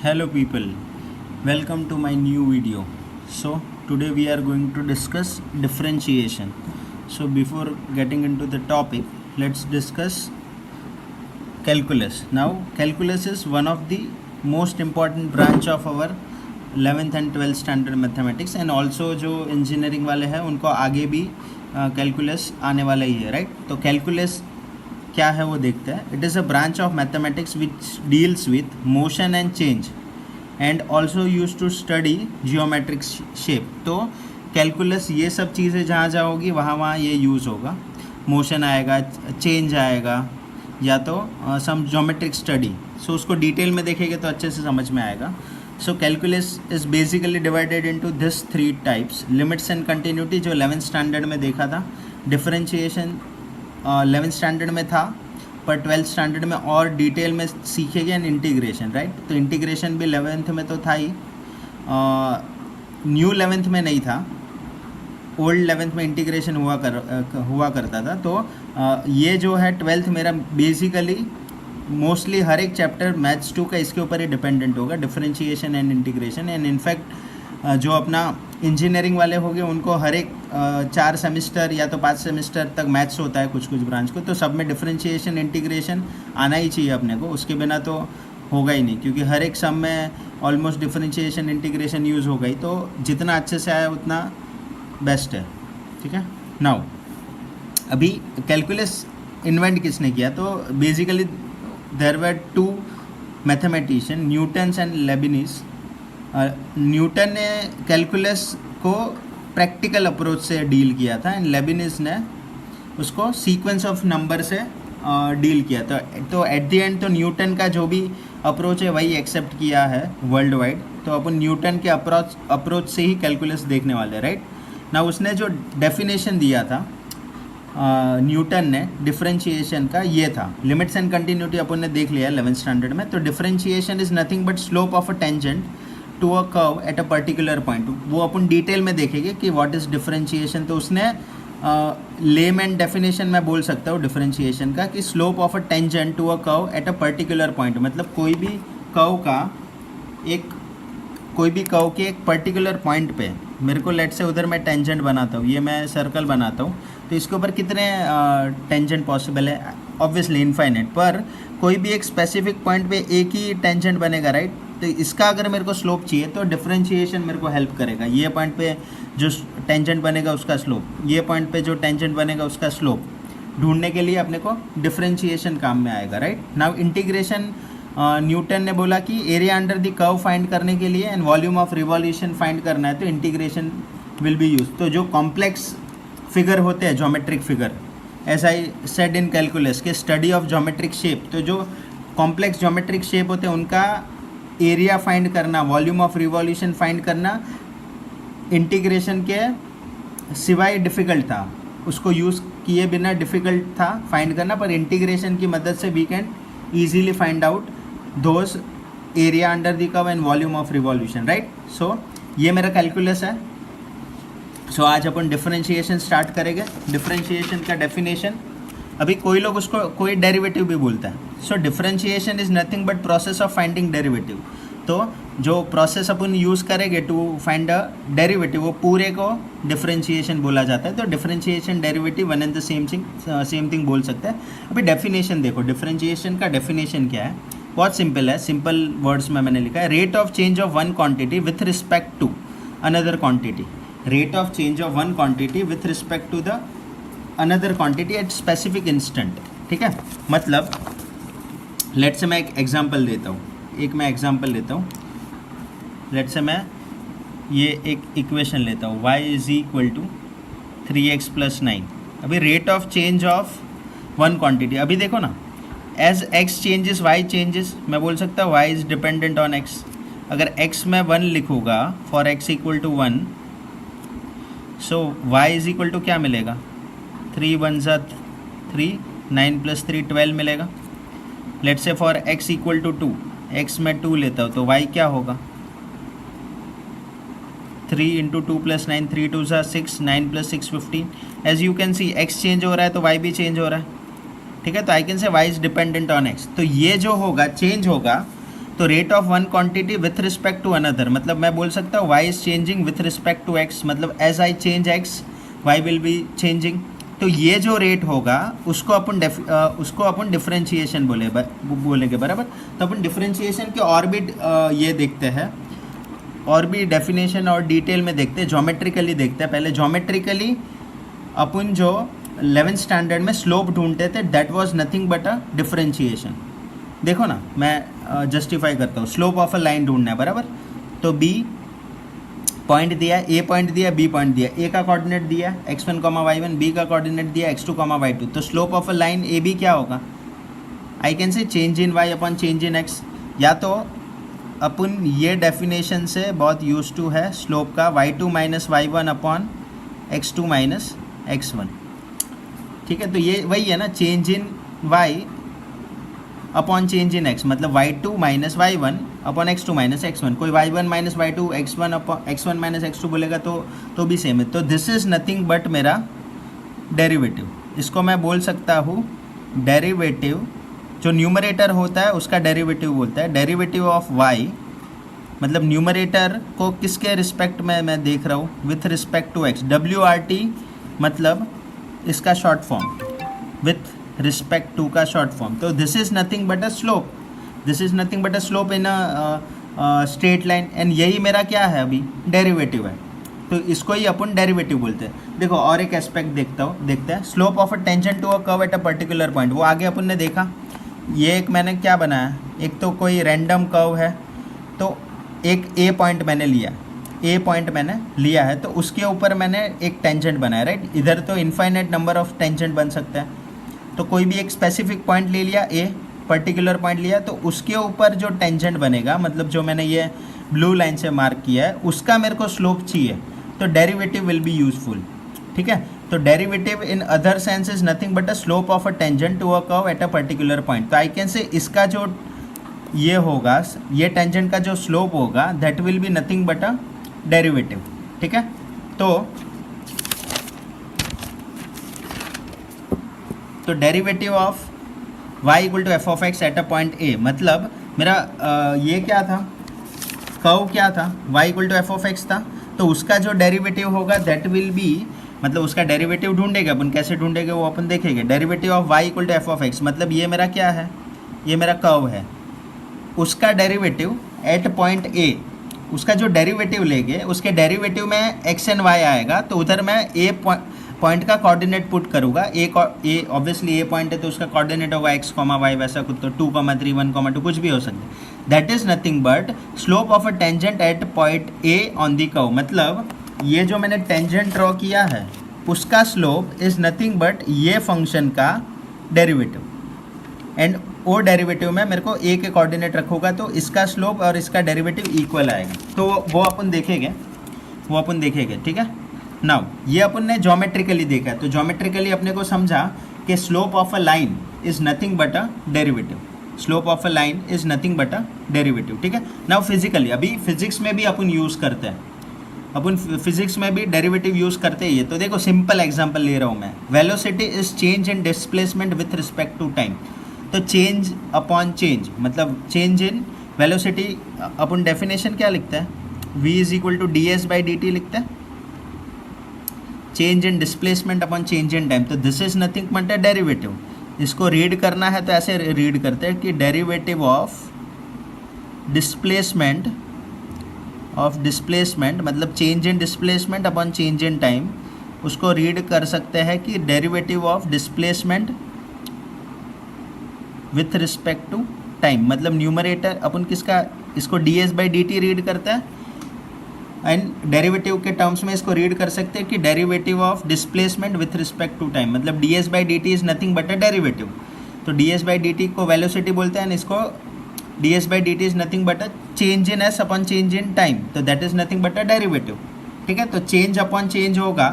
Hello people, welcome to my new video. So today we are going to discuss differentiation. So before getting into the topic, let's discuss calculus. Now calculus is one of the most important branch of our 11th and 12th standard mathematics, and also जो engineering वाले हैं उनको आगे भी calculus आने वाला ही है, right? तो calculus क्या है वो देखते हैं. It is a branch of mathematics which deals with motion and change and also use to study geometric shape. तो कैलकुलस ये सब चीज़ें जहाँ जहाँ होगी वहाँ ये यूज़ होगा. मोशन आएगा, चेंज आएगा, या तो सम ज्योमेट्रिक स्टडी. सो उसको डिटेल में देखेंगे तो अच्छे से समझ में आएगा. So calculus is basically divided into this 3 types. Limits and continuity जो 11th स्टैंडर्ड में देखा था. डिफरेंशिएशन 11th स्टैंडर्ड में था, पर 12th स्टैंडर्ड में और डिटेल में सीखेंगे. And integration, right? तो इंटीग्रेशन भी 11th में तो था ही, न्यू 11th में नहीं था. ओल्ड 11th में इंटीग्रेशन हुआ करता था. तो ये जो है 12th मेरा बेसिकली मोस्टली हर एक चैप्टर मैथ्स 2 का इसके ऊपर ही डिपेंडेंट होगा, differentiation and integration. And in fact जो अपना इंजीनियरिंग वाले हो गए उनको हर एक 4 सेमेस्टर या तो 5 सेमेस्टर तक मैथ्स होता है कुछ ब्रांच को. तो सब में डिफरेंशिएशन इंटीग्रेशन आना ही चाहिए अपने को, उसके बिना तो होगा ही नहीं, क्योंकि हर एक सम में ऑलमोस्ट डिफरेंशिएशन इंटीग्रेशन यूज़ होगा ही. तो जितना अच्छे से आया उतना बेस्ट है, ठीक है. नाउ अभी कैलकुलस इन्वेंट किसने किया? तो basically there were 2 mathematician, Newton and Leibniz. Newton ने कैलकुलस को प्रैक्टिकल अप्रोच से डील किया था, एंड लेबिनिज ने उसको सीक्वेंस ऑफ नंबर से डील किया था. तो एट द एंड तो न्यूटन का जो भी अप्रोच है वही एक्सेप्ट किया है वर्ल्ड वाइड. तो अपन न्यूटन के अप्रोच से ही कैलकुलस देखने वाले, राइट? ना उसने जो डेफिनेशन दिया था न्यूटन ने डिफरेंशिएशन का, ये था लिमिट्स एंड कंटिन्यूटी. अपन ने देख लिया 11th स्टैंडर्ड में. तो differentiation is nothing but slope of a tangent to a curve at a particular point. वो अपन डिटेल में देखेंगे कि व्हाट इज़ डिफरेंशिएशन. तो उसने लेमैन डेफिनेशन में बोल सकता हूँ डिफरेंशिएशन का कि slope of a tangent to a curve at a particular point. मतलब कोई भी कर्व के एक पर्टिकुलर पॉइंट पे मेरे को लेट से उधर मैं टेंजेंट बनाता हूँ, ये मैं सर्कल बनाता हूँ, तो इसके ऊपर कितने टेंजेंट पॉसिबल है? Obviously infinite. पर कोई भी एक स्पेसिफिक पॉइंट पे एक ही टेंजेंट बनेगा, राइट? तो इसका अगर मेरे को स्लोप चाहिए तो डिफरेंशिएशन मेरे को हेल्प करेगा. ये पॉइंट पे जो टेंजेंट बनेगा उसका स्लोप, ये पॉइंट पे जो टेंजेंट बनेगा उसका स्लोप ढूंढने के लिए अपने को डिफरेंशिएशन काम में आएगा, राइट? नाउ इंटीग्रेशन, न्यूटन ने बोला कि area under the curve find करने के लिए and volume of revolution find करना है तो इंटीग्रेशन विल बी यूज. तो जो कॉम्प्लेक्स फिगर होते हैं, geometric figure, as I said in calculus के स्टडी ऑफ ज्योमेट्रिक शेप, तो जो कॉम्प्लेक्स ज्योमेट्रिक शेप होते हैं उनका एरिया फाइंड करना, वॉल्यूम ऑफ रिवॉल्यूशन फाइंड करना इंटीग्रेशन के सिवाय डिफ़िकल्ट था. उसको यूज़ किए बिना डिफ़िकल्ट था फाइंड करना, पर इंटीग्रेशन की मदद से we can easily find out those area under the curve and volume of revolution, right? So ये मेरा कैलकुलस है. सो आज अपन डिफरेंशिएशन स्टार्ट करेंगे. डिफरेंशिएशन का डेफिनेशन, अभी कोई लोग उसको कोई डेरिवेटिव भी बोलता है. So differentiation is nothing but process of finding derivative. तो जो प्रोसेस अपन यूज़ करेंगे टू फाइंड अ डेरिवेटिव, वो पूरे को डिफरेंशिएशन बोला जाता है. तो differentiation, derivative one and the same thing बोल सकते हैं. अभी डेफिनेशन देखो, डिफरेंशिएशन का डेफिनेशन क्या है? बहुत सिंपल है. सिंपल वर्ड्स में मैंने लिखा है, rate of change of one quantity with respect to another quantity. Rate of change of one quantity with respect to the another quantity at specific instant, ठीक है? मतलब लेट से मैं एक एग्जांपल देता हूँ. लेट से मैं ये एक इक्वेशन लेता हूँ, y is equal to 3x + 9. अभी rate of change of one quantity, अभी देखो ना, as x changes y changes. मैं बोल सकता हूँ y is dependent on x. अगर x में 1 लिखूँगा for x equal to 1, so y is equal to क्या मिलेगा? 3 1 ज़ा 3, 9 + 3 12 मिलेगा. Let's say for x equal to 2, x में 2 लेता हूँ तो y क्या होगा? 3 × 2 + 9, 3 2 ज़ा 6, 9 + 6 15. As you can see x change हो रहा है तो y भी चेंज हो रहा है, ठीक है? तो I can say y is dependent on x. तो ये जो होगा चेंज होगा तो rate of one quantity with respect to another, मतलब मैं बोल सकता हूँ Y is changing with respect to X, मतलब as I change X Y will be changing. तो ये जो रेट होगा उसको अपन डिफरेंशिएशन बोलेंगे बराबर। तो अपन डिफरेंशिएशन के और भी ये देखते हैं, और भी डेफिनेशन और डिटेल में देखते हैं, ज्योमेट्रिकली देखते हैं। पहले ज्योमेट्रिकली अपन जो 11th स्टैंडर्ड में स्लोप ढूंढते थे, that was nothing but a differentiation. देखो ना, मैं जस्टिफाई करता हूँ, स्लोप ऑफ अ लाइन ढूंढना है बराबर। तो बी पॉइंट दिया, ए पॉइंट दिया, बी पॉइंट दिया, ए का कोऑर्डिनेट दिया x1, y1, बी का कोऑर्डिनेट दिया x2, y2। तो slope of a line A B क्या होगा? I can say change in y upon change in x। या तो अपन ये डेफिनेशन से बहुत यूज टू है स्लोप का, y2 minus y1 upon x2 minus x1। ठीक है, तो ये वही है ना, change in y upon change in x, मतलब y2 minus y1 upon x2 minus x1। कोई y1 minus y2 x1 upon x1 minus x2 बोलेगा तो भी सेम है। तो दिस इज नथिंग बट मेरा डेरिवेटिव। इसको मैं बोल सकता हूँ डेरिवेटिव, जो न्यूमरेटर होता है उसका डेरिवेटिव बोलता है। डेरिवेटिव ऑफ y, मतलब न्यूमरेटर को किसके रिस्पेक्ट में मैं देख रहा हूँ, with respect to x। WRT मतलब इसका short form, with respect to का शॉर्ट फॉर्म। तो this is nothing but a slope, this is nothing but a slope in a straight line, and यही मेरा क्या है अभी, डेरिवेटिव है। तो इसको ही अपन डेरिवेटिव बोलते हैं। देखो और एक एस्पेक्ट देखते हैं, slope of a tangent to a curve at a particular point. वो आगे अपन ने देखा, ये एक मैंने क्या बनाया, एक तो कोई रैंडम कर्व है, तो एक ए पॉइंट मैंने लिया है, तो उसके ऊपर मैंने एक टेंजेंट बनाया, राइट। इधर तो इनफाइनाइट नंबर ऑफ टेंजेंट बन सकता है। तो कोई भी एक स्पेसिफिक पॉइंट ले लिया, ए पर्टिकुलर पॉइंट लिया, तो उसके ऊपर जो टेंजेंट बनेगा, मतलब जो मैंने ये ब्लू लाइन से मार्क किया है, उसका मेरे को स्लोप चाहिए, तो डेरिवेटिव विल बी यूजफुल। ठीक है, तो derivative in other sense is nothing but a slope of a tangent to a curve at a particular point. तो आई कैन से इसका जो ये होगा, ये टेंजेंट का जो स्लोप होगा, that will be nothing but a derivative. ठीक है, तो derivative of y equal to f of x at a point A, मतलब मेरा ये क्या था, कर्व क्या था, y equal to f of x था, तो उसका जो डेरिवेटिव होगा दैट विल बी, मतलब उसका डेरिवेटिव ढूंढेगा अपन, कैसे ढूंढेंगे वो अपन देखेंगे। Derivative of y equal to f of x, मतलब ये मेरा क्या है, ये मेरा कर्व है, उसका डेरिवेटिव एट पॉइंट ए, उसका जो डेरिवेटिव लेंगे उसके डेरिवेटिव में x एंड y आएगा, तो उधर मैं ए पॉइंट का कोऑर्डिनेट पुट करूँगा। ए ऑब्वियसली ए पॉइंट है तो उसका कोऑर्डिनेट होगा x, y, वैसा कुछ, तो 2, 3, 1, 2 कुछ भी हो सकता है। That is nothing but slope of a tangent at point A on the curve, मतलब ये जो मैंने टेंजेंट ड्रॉ किया है उसका स्लोप इज नथिंग बट ये फंक्शन का डेरिवेटिव, एंड वो डेरिवेटिव में मेरे को ए के कोऑर्डिनेट रखूँगा, तो इसका स्लोप और इसका डेरिवेटिव इक्वल आएगा। तो वो अपन देखेंगे, ठीक है। नाउ ये अपन ने ज्योमेट्रिकली देखा, तो ज्योमेट्रिकली अपने को समझा कि slope of a line is nothing but a derivative, slope of a line is nothing but a derivative. ठीक है, नाउ फिजिकली, अभी फिजिक्स में भी अपन यूज़ करते हैं, अपन फिजिक्स में भी डेरिवेटिव यूज़ करते हैं। तो देखो सिंपल एग्जांपल ले रहा हूँ मैं, velocity is change in displacement with respect to time. तो चेंज अपॉन चेंज, मतलब चेंज इन वेलोसिटी, अपन डेफिनेशन क्या लिखता है, v is equal to D S by D T लिखता है, change in displacement upon change in time. तो this is nothing but a derivative. इसको रीड करना है तो ऐसे रीड करते हैं कि डेरिवेटिव ऑफ डिस्प्लेसमेंट मतलब change in displacement upon change in time, उसको रीड कर सकते हैं कि derivative of displacement with respect to time, मतलब न्यूमरेटर अपन किसका, इसको D S by D T read करता है, एंड डेरिवेटिव के टर्म्स में इसको रीड कर सकते हैं कि derivative of displacement with respect to time, मतलब D S by D T is nothing but a derivative. तो D S by D T को वेलोसिटी बोलते हैं, इसको D S by D T is nothing but a change in S upon change in time, तो that is nothing but a derivative. ठीक है, तो change upon change होगा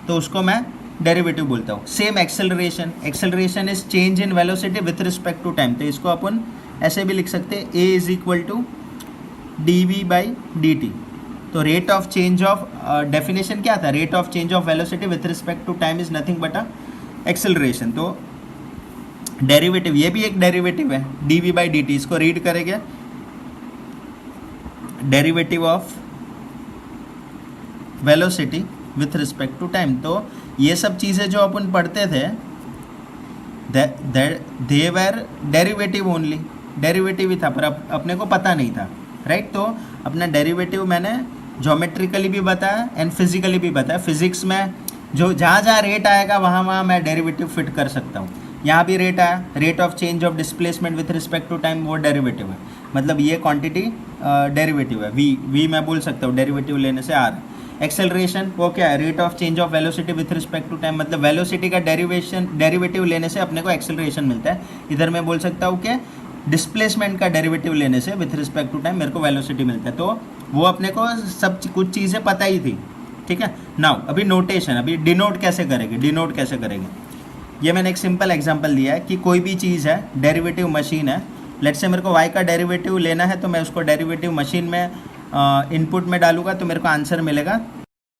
तो उसको मैं डेरिवेटिव बोलता हूँ। Same acceleration is change in velocity with respect to time, तो इसको अपन ऐसे भी लिख सकते हैं, A is equal to D V by D T. तो rate of change of, definition क्या था, rate of change of velocity with respect to time is nothing but a acceleration. तो डेरिवेटिव, ये भी एक डेरिवेटिव है, D V by D T, इसको read करेंगे derivative of velocity with respect to time. तो ये सब चीज़ें जो अपन पढ़ते थे they were derivative only, derivative ही था पर अपने को पता नहीं था, राइट। तो अपना डेरिवेटिव मैंने ज्योमेट्रिकली भी बताया एंड फिजिकली भी बताया। फिजिक्स में जो जहाँ जहाँ रेट आएगा वहाँ वहाँ मैं डेरिवेटिव फिट कर सकता हूँ। यहाँ भी रेट आया, rate of change of displacement with respect to time, वो डेरिवेटिव है, मतलब ये क्वांटिटी डेरिवेटिव है। वी मैं बोल सकता हूँ डेरिवेटिव लेने से आर। एक्सेलरेशन वो क्या है, rate of change of velocity with respect to time, मतलब वेलोसिटी का डेरिवेटिव लेने से अपने को एक्सेलरेशन मिलता है। इधर मैं बोल सकता हूँ कि डिस्प्लेसमेंट का डेरिवेटिव लेने से विथ रिस्पेक्ट टू टाइम मेरे को वेलोसिटी मिलता है। तो वो अपने को सब कुछ चीज़ें पता ही थी, ठीक है। नाउ अभी नोटेशन, अभी डिनोट कैसे करेंगे, ये मैंने एक सिंपल एग्जांपल दिया है कि कोई भी चीज़ है, डेरिवेटिव मशीन है। लेट्स से मेरे को y का डेरिवेटिव लेना है, तो मैं उसको डेरिवेटिव मशीन में इनपुट में डालूंगा तो मेरे को आंसर मिलेगा